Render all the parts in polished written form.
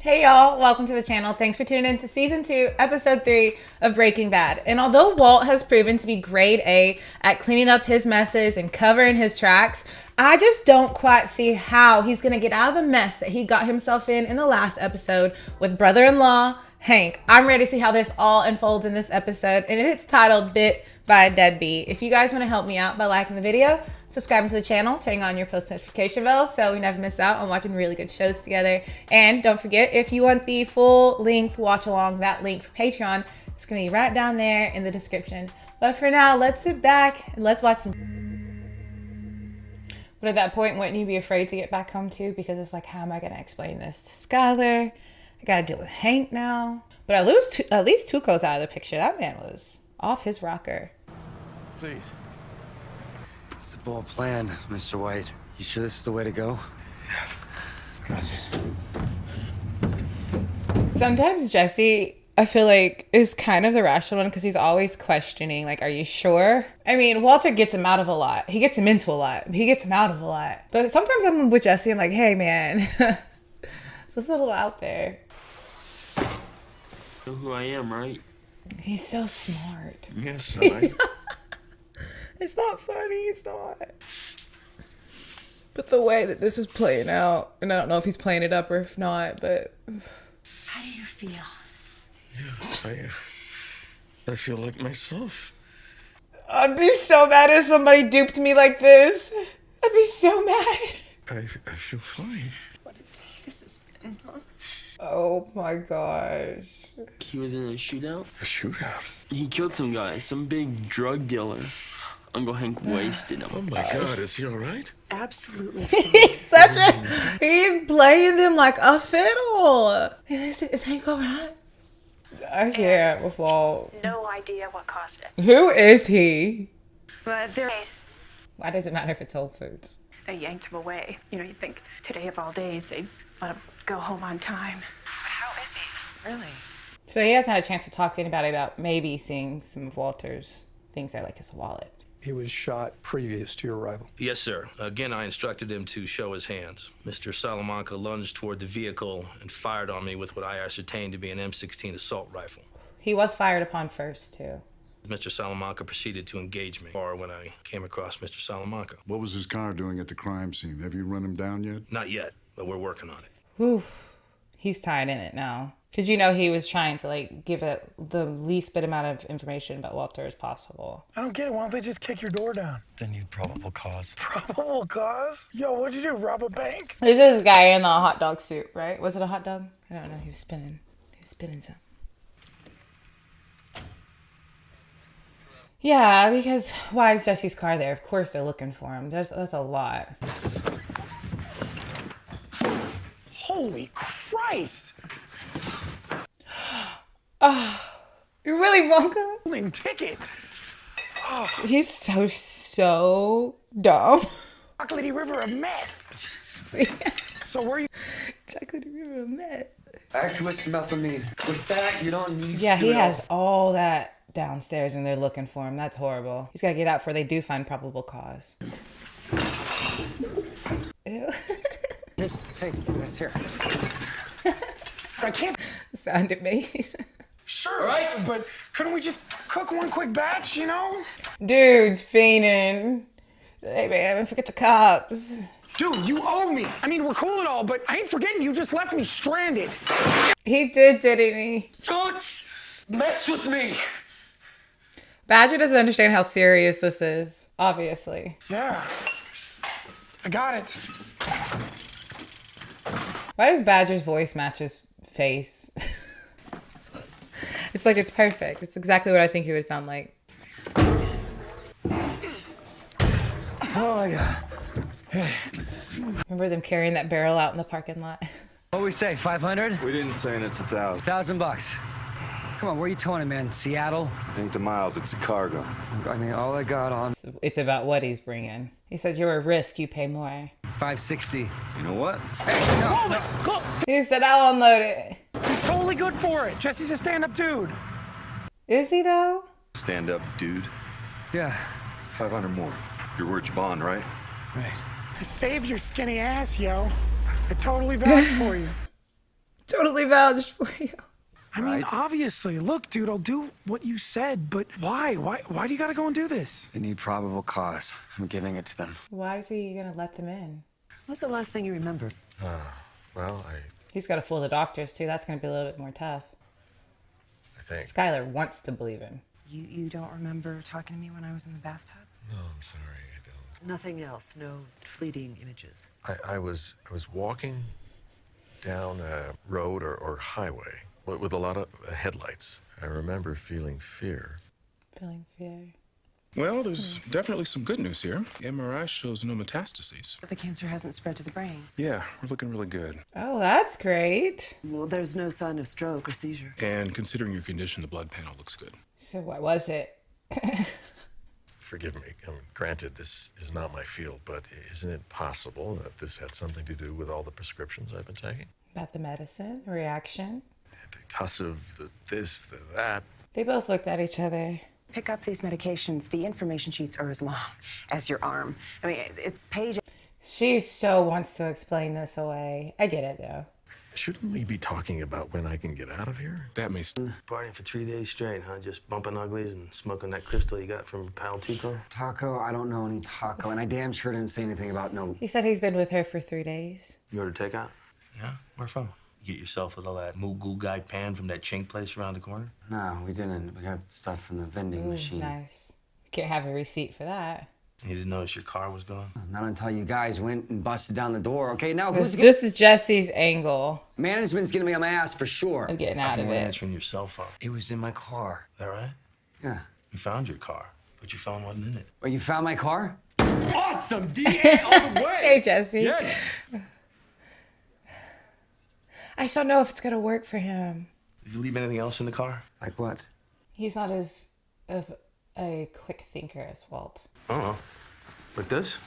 Hey y'all, welcome to the channel. Thanks for tuning in to season 2, episode 3 of Breaking Bad. And although Walt has proven to be grade A at cleaning up his messes and covering his tracks, I just don't quite see how he's gonna get out of the mess that he got himself in the last episode with brother-in-law Hank. I'm ready to see how this all unfolds in this episode, and it's titled Bit by a Deadbeat. If you guys want to help me out by liking the video, subscribing to the channel, turning on your post notification bell so we never miss out on watching really good shows together. And don't forget, if you want the full length watch along, that link for Patreon is going to be right down there in the description. But for now, let's sit back and let's watch some. But at that point, wouldn't you be afraid to get back home too? Because it's like, how am I going to explain this to Skylar? I got to deal with Hank now. But at least Tuco's out of the picture. That man was off his rocker. Please. It's a bold plan, Mr. White. You sure this is the way to go? Gracias. Sometimes Jesse, I feel like, is kind of the rational one because he's always questioning, like, are you sure? I mean, Walter gets him out of a lot. He gets him into a lot. He gets him out of a lot. But sometimes I'm with Jesse, I'm like, hey, man, this is a little out there. You know who I am, right? He's so smart. Yes, I. It's not funny, it's not. But the way that this is playing out, and I don't know if he's playing it up or if not, but... How do you feel? Yeah, I feel like myself. I'd be so mad if somebody duped me like this. I'd be so mad. I feel fine. What a day this has been, huh? Oh my gosh. He was in a shootout. A shootout. He killed some guy, some big drug dealer. Uncle Hank wasted him. Oh my God, is he all right? Absolutely. He's playing them like a fiddle. Is Hank alright? I can't with Walt. No idea what caused it. Who is he? But there's Why does it matter if it's Whole Foods? they yanked him away. You know, you'd think today of all days they'd let him go home on time. But how is he? Really? So he hasn't had a chance to talk to anybody about maybe seeing some of Walter's things there, like his wallet. He was shot previous to your arrival. Yes, sir. Again, I instructed him to show his hands. Mr. Salamanca lunged toward the vehicle and fired on me with what I ascertained to be an M16 assault rifle. He was fired upon first, too. Mr. Salamanca proceeded to engage me, or when I came across Mr. Salamanca. What was his car doing at the crime scene? Have you run him down yet? Not yet, but we're working on it. Whew. He's tied in it now. Because, you know, he was trying to, like, give it the least bit amount of information about Walter as possible. I don't get it. Why don't they just kick your door down? They need probable cause. Probable cause? Yo, what'd you do? Rob a bank? There's this guy in the hot dog suit, right? Was it a hot dog? I don't know. He was spinning. He was spinning something. Yeah, because why is Jesse's car there? Of course they're looking for him. That's a lot. Holy Christ! You're really welcome. Golden ticket! He's so dumb. Chocolatey river of meth! See? So where you... Chocolate river of meth. Methamphetamine. With that, you don't need Yeah, he has all that downstairs and they're looking for him. That's horrible. He's got to get out before they do find probable cause. Ew. Just take this here. I can't... Sound it made. Sure, right? But couldn't we just cook one quick batch, you know? Dude's fiending. Hey man, forget the cops. Dude, you owe me. I mean, we're cool and all, but I ain't forgetting you just left me stranded. He didn't he? Don't mess with me! Badger doesn't understand how serious this is, obviously. Yeah. I got it. Why does Badger's voice match his face? It's like it's perfect. It's exactly what I think he would sound like. Oh my God. Remember them carrying that barrel out in the parking lot? What we say, 500? We didn't say it's 1,000. $1,000. Come on, where are you towing him, man? Seattle? Ain't the miles, it's the cargo. I mean, all I got on... It's about what he's bringing. He said, you're a risk, you pay more. 560. You know what? Hey, no, no. Go. He said, I'll unload it. He's totally good for it. Jesse's a stand-up dude. Is he though? Stand up, dude. Yeah. 500 more. Your word's bond, right? Right. I saved your skinny ass, yo. I totally vouch for you. totally vouched for you. I mean, obviously. Look, dude, I'll do what you said, but why? Why do you gotta go and do this? They need probable cause. I'm giving it to them. Why is he gonna let them in? What's the last thing you remember? Well, He's got to fool the doctors too. That's gonna be a little bit more tough. I think. Skylar wants to believe him. You don't remember talking to me when I was in the bathtub? No, I'm sorry, I don't. Nothing else. No fleeting images. I was walking down a road or highway with a lot of headlights. I remember feeling fear. Feeling fear. Well, there's definitely some good news here. MRI shows no metastases. But the cancer hasn't spread to the brain. Yeah, we're looking really good. Oh, that's great. Well, there's no sign of stroke or seizure. And considering your condition, the blood panel looks good. So what was it? Forgive me. Granted, this is not my field, but isn't it possible that this had something to do with all the prescriptions I've been taking? About the medicine reaction? The tussive, the this, the that. They both looked at each other. Pick up these medications. The information sheets are as long as your arm. I mean, it's page. She so wants to explain this away. I get it though. Shouldn't we be talking about when I can get out of here? That may... Partying for 3 days straight, huh? Just bumping uglies and smoking that crystal you got from your pal Tico? Taco? I don't know any taco, and I damn sure didn't say anything about no... He said he's been with her for 3 days. You ordered takeout? Yeah? Where from? You get yourself a little that Mugu Gai pan from that chink place around the corner? No, we didn't. We got stuff from the vending machine. Nice. Can't have a receipt for that. You didn't notice your car was gone? Not until you guys went and busted down the door. Okay, now This is Jesse's angle. Management's getting me on my ass for sure. I'm getting out of You weren't it. answering your cell phone. It was in my car. Is that right? Yeah. You found your car, but your phone wasn't in it. Wait, you found my car? Awesome! DA all the way! Hey, Jesse. Yes. I just don't know if it's gonna work for him. Did you leave anything else in the car? Like what? He's not as of a quick thinker as Walt. Oh, like this?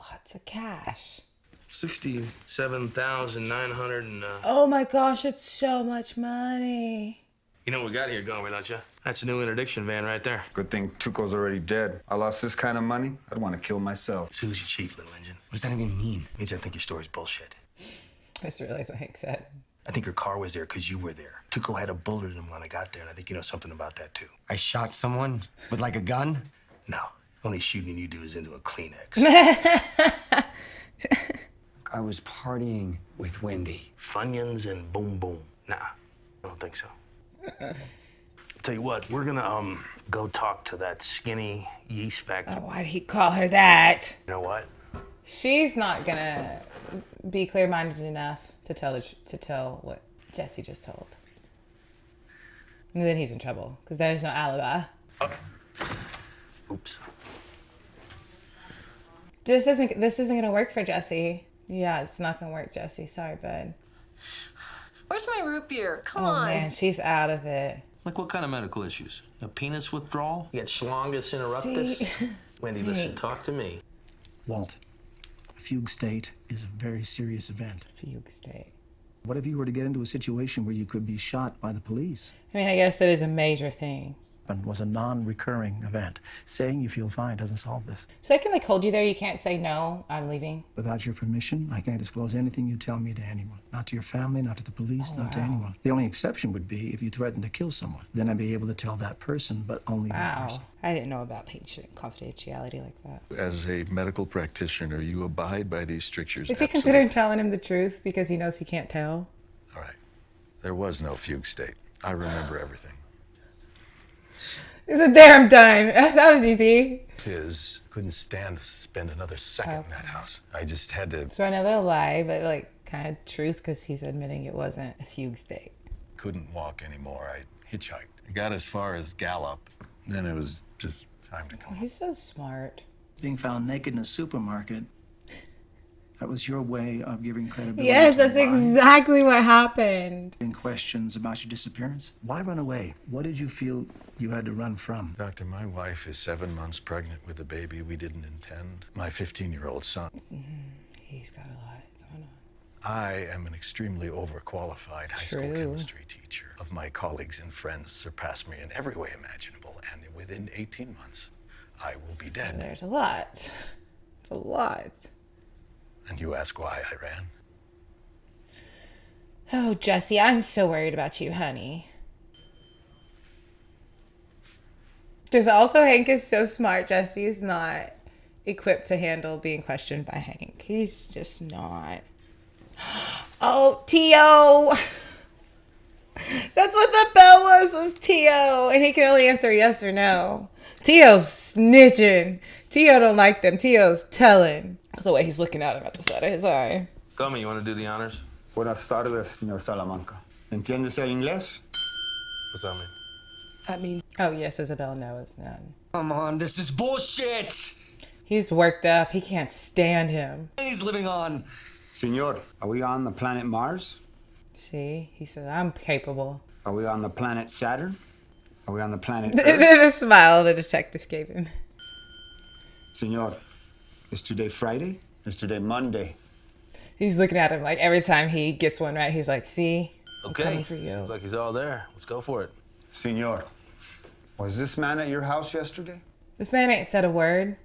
Lots of cash. 67,900 and Oh my gosh, it's so much money. You know what we got here, don't we, don't you? That's a new interdiction van right there. Good thing Tuco's already dead. I lost this kind of money, I'd want to kill myself. Sue's your chief, little engine. What does that even mean? It means I think your story's bullshit. I just realized what Hank said. I think your car was there because you were there. Tuco had a bullet in him when I got there, and I think you know something about that, too. I shot someone with like a gun? No. Only shooting you do is into a Kleenex. I was partying with Wendy. Funyuns and boom boom. Nah, I don't think so. Tell you what, we're gonna go talk to that skinny yeast factory. Oh, why'd he call her that? You know what? She's not gonna be clear-minded enough to tell what Jesse just told. And then he's in trouble because there's no alibi. Oh. Oops. This isn't gonna work for Jesse. Yeah, it's not gonna work, Jesse. Sorry, bud. Where's my root beer? Come Oh on. man, she's out of it. Like what kind of medical issues? A penis withdrawal? You got schlongus interruptus? Wendy, listen, talk to me. Walt, a fugue state is a very serious event. Fugue state. What if you were to get into a situation where you could be shot by the police? I mean, I guess that is a major thing. And was a non-recurring event. Saying you feel fine doesn't solve this. So I can like hold you there. You can't say no. I'm leaving. Without your permission, I can't disclose anything you tell me to anyone. Not to your family, not to the police, not to anyone. The only exception would be if you threatened to kill someone. Then I'd be able to tell that person, but only that person. I didn't know about confidentiality like that. As a medical practitioner, you abide by these strictures. Is he considering telling him the truth because he knows he can't tell? All right. There was no fugue state. I remember everything. It's a damn time. That was easy. Couldn't stand to spend another second in that house. I just had to. So another lie, but like kind of truth because he's admitting it wasn't a fugue state. Couldn't walk anymore. I hitchhiked. I got as far as Gallup. Then it was just time to come home. He's so smart. Being found naked in a supermarket, that was your way of giving credibility. Yes, that's exactly what happened. In questions about your disappearance. Why run away? What did you feel you had to run from? Doctor, my wife is 7 months pregnant with a baby we didn't intend. My 15-year-old son. He's got a lot going on. I am an extremely overqualified high school chemistry teacher. Of my colleagues and friends surpass me in every way imaginable, and within 18 months, I will be dead. There's a lot. It's a lot. And you ask why I ran? Oh, Jesse, I'm so worried about you, honey. Because also Hank is so smart. Jesse is not equipped to handle being questioned by Hank. He's just not. Oh, Tio. That's what the bell was Tio. And he can only answer yes or no. Tio's snitching. Tio don't like them. Tio's telling. The way he's looking at him at the side of his eye. Gummy, you want to do the honors? Buenas tardes, señor Salamanca. ¿Entiendes el inglés? What's that mean? That means... Oh, yes, Isabel, no, it's none. Come on, this is bullshit! He's worked up. He can't stand him. He's living on. Senor, are we on the planet Mars? See? He said, I'm capable. Are we on the planet Saturn? Are we on the planet The Earth? smile the detective gave him. Senor, is today Friday? Is today Monday? He's looking at him like every time he gets one right, he's like, see? I'm Okay. coming for you. Seems like he's all there. Let's go for it. Senor, was this man at your house yesterday? This man ain't said a word.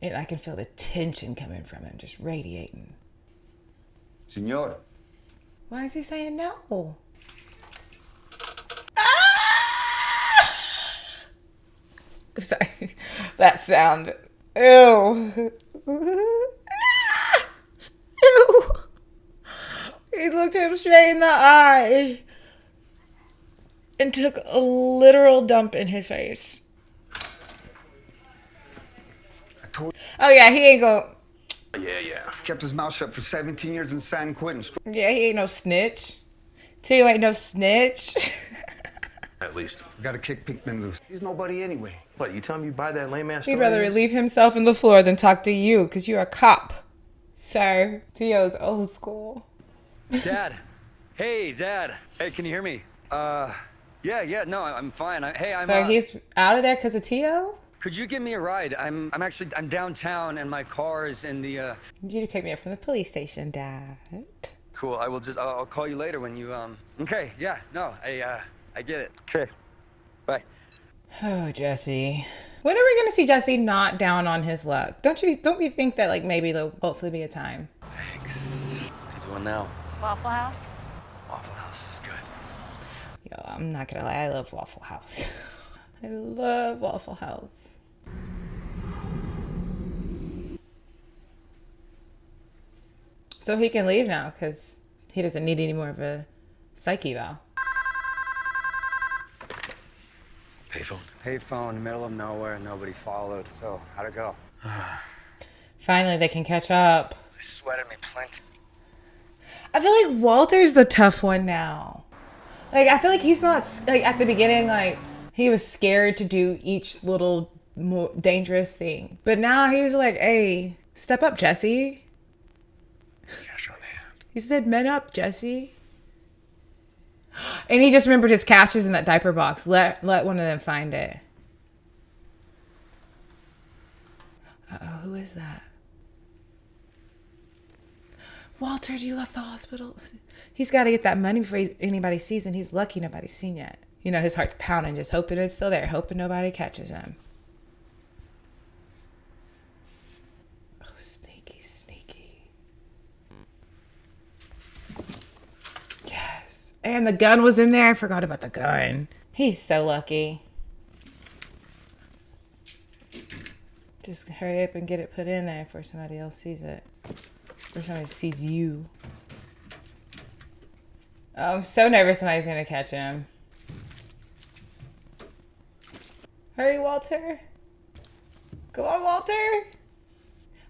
And I can feel the tension coming from him, just radiating. Senor. Why is he saying no? Sorry. That sound. Ew. Ew. He looked him straight in the eye and took a literal dump in his face. Oh yeah, he ain't gonna... Yeah. Kept his mouth shut for 17 years in San Quentin. Yeah, he ain't no snitch. Tio ain't no snitch. At least. Gotta kick Pinkman loose. He's nobody anyway. What, you tell me you buy that lame ass He'd rather relieve himself in the floor than talk to you, because you're a cop. Sir, Tio's old school. Dad. Hey, Dad. Hey, can you hear me? Yeah, no, I'm fine. So he's out of there because of Tio? Could you give me a ride? I'm downtown and my car is in the, You need to pick me up from the police station, Dad. Cool, I'll call you later when you, Okay, yeah, no, I get it. Okay, bye. Oh, Jesse. When are we going to see Jesse not down on his luck? Don't we think that, like, maybe there'll hopefully be a time? Thanks. What are you doing now? Waffle House? Waffle House is good. Yo, I'm not going to lie. I love Waffle House. I love Waffle House. So he can leave now because he doesn't need any more of a psyche eval. Payphone, middle of nowhere, nobody followed. So, how'd it go? Finally, they can catch up. They sweated me plenty. I feel like Walter's the tough one now. Like, I feel like he's not, like, at the beginning, like, he was scared to do each little more dangerous thing. But now he's like, hey, step up, Jesse. Cash on hand. He said, men up, Jesse. And he just remembered his cash is in that diaper box. Let one of them find it. Uh-oh, who is that? Walter, you left the hospital. He's got to get that money before anybody sees, and he's lucky nobody's seen yet. You know, his heart's pounding, just hoping it's still there, hoping nobody catches him. Oh, sneaky, sneaky. Yes. And the gun was in there. I forgot about the gun. He's so lucky. Just hurry up and get it put in there before somebody else sees it. Or somebody sees you. Oh, I'm so nervous somebody's going to catch him. Hurry, Walter. Go on, Walter.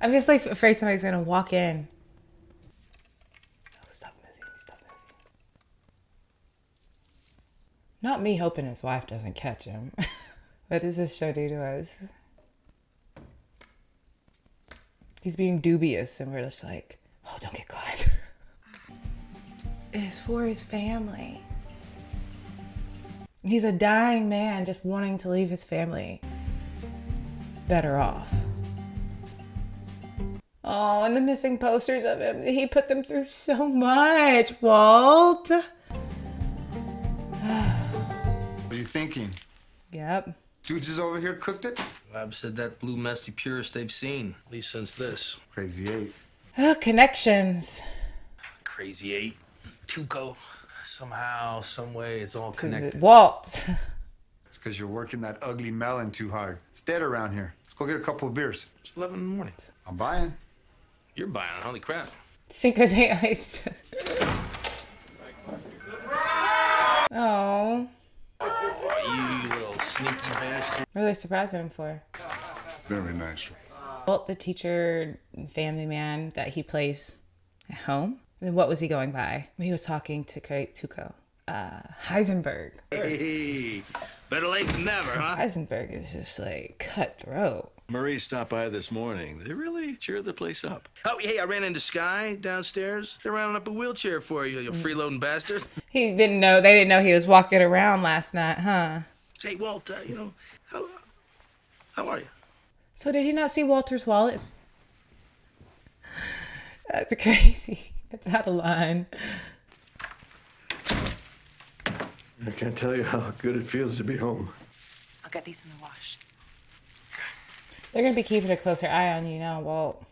I'm just like afraid somebody's going to walk in. Oh, stop moving. Stop moving. Not me hoping his wife doesn't catch him. What does this show do to us? He's being dubious and we're just like, oh, don't get caught. It's for his family. He's a dying man just wanting to leave his family better off. Oh, and the missing posters of him. He put them through so much, Walt. What are you thinking? Yep. Stooges over here cooked it? Lab said that blue mess the purest they've seen, at least since this. Crazy 8. Oh, connections. Crazy 8. Tuco. Somehow, some way, it's all connected. Walt. It's because you're working that ugly melon too hard. It's dead around here. Let's go get a couple of beers. It's 11 in the morning. I'm buying. You're buying. Holy crap. Cinco de Ice. Oh. You little sneaky bastard. What are they surprising him for? Very nice. Walt, the teacher, family man that he plays at home. And then what was he going by when he was talking to Tuco? Heisenberg. Hey, better late than never, huh? Heisenberg is just like cutthroat. Marie stopped by this morning. They really cheered the place up. Oh, hey, I ran into Sky downstairs. They're rounding up a wheelchair for you, you freeloading bastard. They didn't know he was walking around last night, huh? Hey, Walt, how are you? So did he not see Walter's wallet? That's crazy. It's out of line. I can't tell you how good it feels to be home. I'll get these in the wash. They're going to be keeping a closer eye on you now, Walt.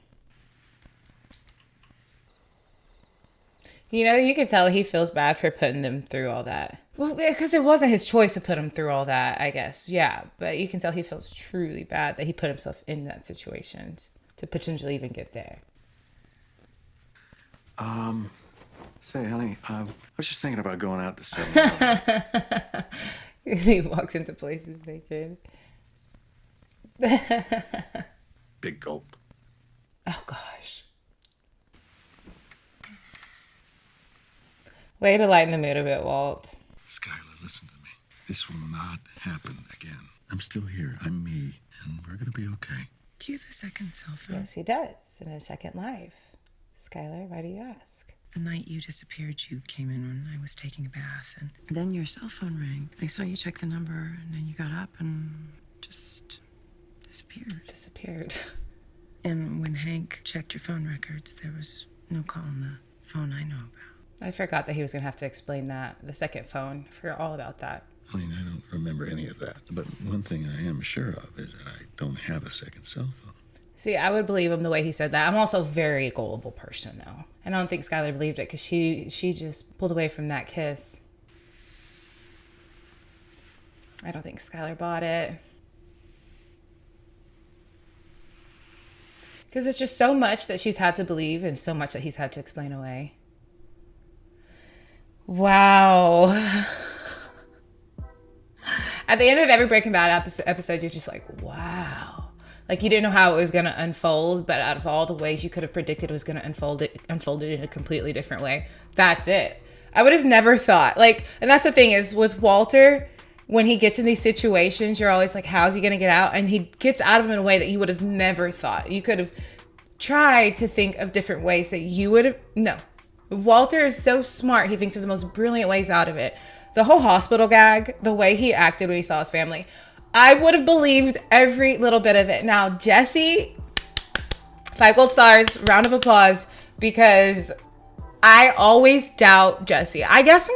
You know, you can tell he feels bad for putting them through all that. Well, because it wasn't his choice to put him through all that, I guess. Yeah, but you can tell he feels truly bad that he put himself in that situation to potentially even get there. Say, honey, I was just thinking about going out to 7-Eleven. He walks into places naked. Big gulp. Oh, gosh. Way to lighten the mood a bit, Walt. Skylar, listen to me. This will not happen again. I'm still here. I'm me, and we're gonna be okay. Do you have a second cell phone? Yes, he does. In a second life. Skylar, why do you ask? The night you disappeared, you came in when I was taking a bath, and then your cell phone rang. I saw you check the number, and then you got up and just disappeared. And when Hank checked your phone records, there was no call on the phone I know about. I forgot that he was going to have to explain that. The second phone. I forgot all about that. I mean, I don't remember any of that. But one thing I am sure of is that I don't have a second cell phone. See, I would believe him the way he said that. I'm also a very gullible person, though. And I don't think Skylar believed it because she just pulled away from that kiss. I don't think Skylar bought it. Because it's just so much that she's had to believe and so much that he's had to explain away. Wow. At the end of every Breaking Bad episode, you're just like, wow. Like, you didn't know how it was going to unfold, but out of all the ways you could have predicted it was going to unfold it in a completely different way. That's it. I would have never thought. Like, and that's the thing is, with Walter, when he gets in these situations, you're always like, how's he going to get out? And he gets out of them in a way that you would have never thought. You could have tried to think of different ways that you would have... No. Walter is so smart. He thinks of the most brilliant ways out of it. The whole hospital gag, the way he acted when he saw his family, I would have believed every little bit of it. Now, Jesse, 5 gold stars, round of applause, because I always doubt Jesse. I guess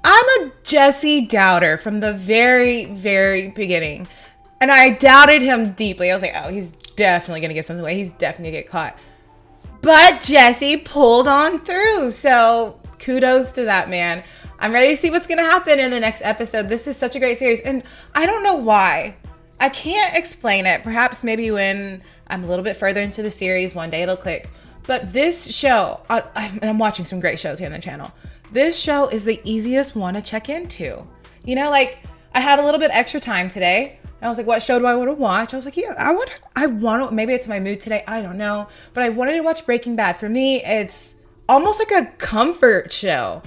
I'm a Jesse doubter from the very, very beginning. And I doubted him deeply. I was like, oh, he's definitely going to give something away. He's definitely going to get caught. But Jesse pulled on through. So kudos to that man. I'm ready to see what's going to happen in the next episode. This is such a great series. And I don't know why. I can't explain it. Perhaps maybe when I'm a little bit further into the series, one day it'll click. But this show, I'm watching some great shows here on the channel. This show is the easiest one to check into. You know, like, I had a little bit extra time today. And I was like, what show do I want to watch? I was like, yeah, I want to, maybe it's my mood today. I don't know. But I wanted to watch Breaking Bad. For me, it's almost like a comfort show.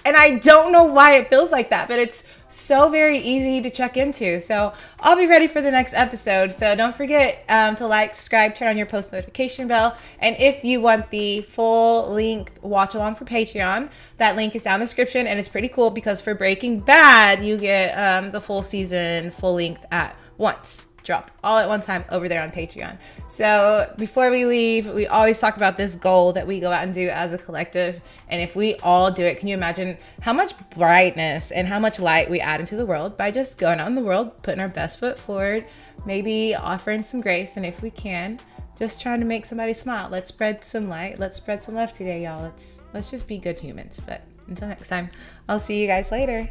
And I don't know why it feels like that, but it's so very easy to check into. So I'll be ready for the next episode. So don't forget to like, subscribe, turn on your post notification bell. And if you want the full length watch along for Patreon, that link is down in the description. And it's pretty cool because for Breaking Bad, you get the full season, full length at once. Dropped all at one time over there on Patreon. So before we leave, we always talk about this goal that we go out and do as a collective. And if we all do it, can you imagine how much brightness and how much light we add into the world by just going out in the world, putting our best foot forward, maybe offering some grace, and if we can, just trying to make somebody smile. Let's spread some light. Let's spread some love today, y'all. Let's just be good humans. But Until next time, I'll see you guys later.